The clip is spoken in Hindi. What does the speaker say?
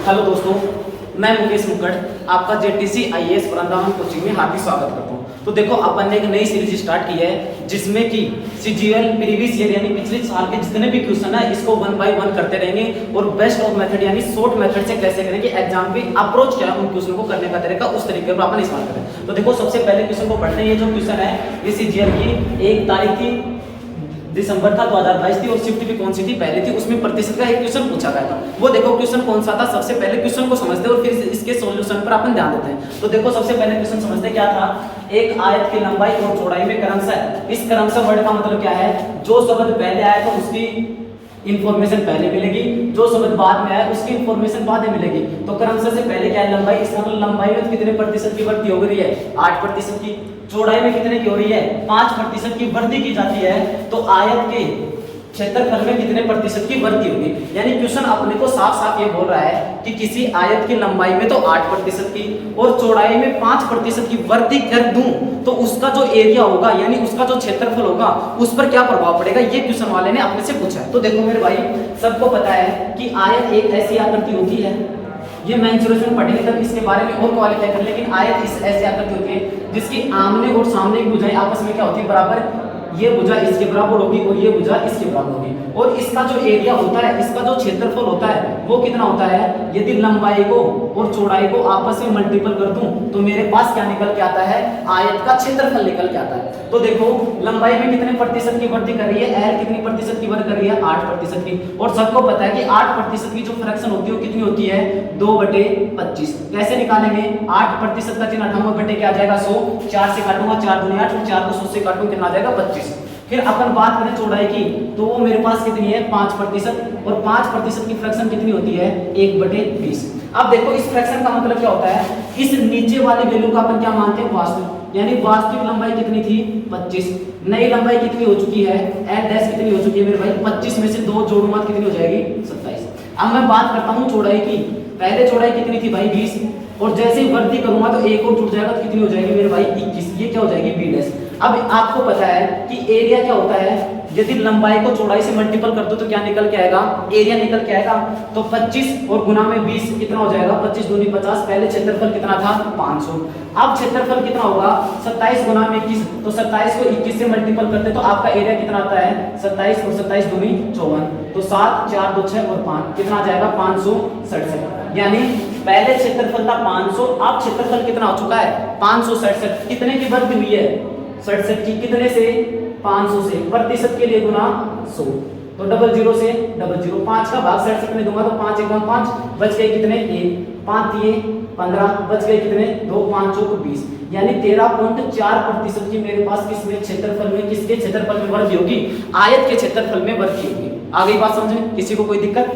हेलो दोस्तों, मैं मुकेश मुकड़ आपका जेटीसी आईएएस वृंदावन कोचिंग में हार्दिक स्वागत करता हूं। तो देखो, अपन ने एक नई सीरीज स्टार्ट की है जिसमें कि सीजीएल प्रीवियस ईयर यानी पिछले साल के जितने भी क्वेश्चन है इसको 1 बाय 1 करते रहेंगे और बेस्ट ऑफ मेथड यानी शॉर्ट मेथड से कैसे करेंगे, एग्जाम पे अप्रोच क्या है उन क्वेश्चन को करने का तरीका, उस तरीके पर अपन इस्तेमाल करें। तो देखो, सबसे पहले क्वेश्चन को पढ़ते हैं। ये जो क्वेश्चन है ये सीजीएल की 1 तारीख थी दिसंबर था 2022 थी और शिफ्ट भी कौन सी थी, पहले थी। उसमें प्रतिशत का एक क्वेश्चन पूछा गया था। वो देखो क्वेश्चन कौन सा था, सबसे पहले क्वेश्चन को समझते हैं और फिर इसके सॉल्यूशन पर अपन ध्यान देते हैं। तो देखो, सबसे पहले क्वेश्चन समझते क्या था। एक आयत की लंबाई और चौड़ाई में क्रमशः, इस क्रमशः वर्ड का मतलब क्या है, जो शब्द पहले आया तो उसकी इंफॉर्मेशन पहले मिलेगी, जो शब्द बाद में आया उसकी इंफॉर्मेशन बाद में मिलेगी। तो क्रमशः से पहले क्या है, लंबाई। इसका मतलब लंबाई में कितने प्रतिशत की वृद्धि हो रही है, 8% की। चौड़ाई में कितने की हो रही है, 5% की वृद्धि की जाती है। तो आयत के क्षेत्रफल में कितने प्रतिशत की वृद्धि होगी। यानी क्वेश्चन अपने को साफ साफ ये बोल रहा है कि किसी आयत की लंबाई में तो 8% की और चौड़ाई में 5% की वृद्धि कर दूं तो उसका जो एरिया होगा यानी उसका जो क्षेत्रफल होगा उस पर क्या प्रभाव पड़ेगा, ये क्वेश्चन वाले ने अपने से पूछा है। तो देखो मेरे भाई, सबको पता है कि आयत एक ऐसी आकृति होती है, ये मेंसुरेशन पढ़ेंगे तब इसके बारे में और क्वालिफाई कर, लेकिन आयत इस ऐसी आकृति होती है जिसकी आमने और सामने की भुजाएं आपस में क्या होती है, बराबर। ये भुजा इसके बराबर होगी और ये भुजा इसके बराबर होगी। और इसका जो एरिया होता है, इसका जो क्षेत्रफल होता है वो कितना होता है। यदि लंबाई को और चौड़ाई को आपस में मल्टीपल कर दूं तो मेरे पास क्या निकल के आता है, आयत का क्षेत्रफल निकल के आता है। तो देखो, लंबाई में कितने प्रतिशत की वृद्धि कर रही है, एल कितनी प्रतिशत की वृद्धि कर रही है, 8% की। और सबको पता है कि 8% की जो फ्रैक्शन होती है वो कितनी होती है, 2/25। कैसे निकालेंगे, 8% का चिन्ह हटाऊंगा, बटे क्या आ जाएगा 100, 4 से काटूंगा 4 दूनी 8, 4 को 100 से काटूंगा कितना आ जाएगा 25। फिर अपन बात करें चौड़ाई की, तो वो मेरे पास कितनी है 5%, और 5% की फ्रैक्शन कितनी होती है 1/20। अब देखो, इस फ्रैक्शन का मतलब क्या होता है, इस नीचे वाली वैल्यू का अपन क्या मानते हैं, वास्तविक। यानी वास्तविक लंबाई कितनी थी 25, नई लंबाई कितनी हो चुकी है, एल डैश कितनी हो चुकी है मेरे भाई 25 में से 2 जोड़ूंगा कितनी हो जाएगी 27। अब मैं बात करता हूँ चौड़ाई की। पहले चौड़ाई कितनी थी भाई 20, और जैसे ही वृद्धि करूंगा तो एक और जुड़ जाएगा तो कितनी हो जाएगी मेरे भाई 21। ये क्या हो जाएगी बी डैश। अब आपको पता है कि एरिया क्या होता है, यदि लंबाई को चौड़ाई से मल्टीपल कर दो तो क्या निकल के आएगा, एरिया निकल के आएगा। तो 25 और गुना में 20 कितना हो जाएगा, 25 दूनी 50। पहले क्षेत्रफल कितना था 500, अब क्षेत्रफल कितना होगा 27 गुना में 21। तो 27 को 21 से मल्टीपल करते तो आपका एरिया कितना आता है 27 और 27 दूनी 54। तो 7 4 2 6 और 5 कितना आ जाएगा 567। यानी पहले क्षेत्रफल था 500, अब क्षेत्रफल कितना हो चुका है 567। कितने की वृद्धि हुई है 67 की, कितने से 500 से। प्रतिशत के लिए गुना 100, तो 00 से 00, 5 का भाग 67 में दूंगा तो 5 1 5, बच गए कितने 1, 5 दिए 15, बच गए कितने 2, 5 चौक 20। यानी 13.4% की मेरे पास किसमें क्षेत्रफल में, किसके क्षेत्रफल में वृद्धि होगी, आयत के क्षेत्रफल में वृद्धि होगी। आगे बात समझे, किसी को कोई दिक्कत।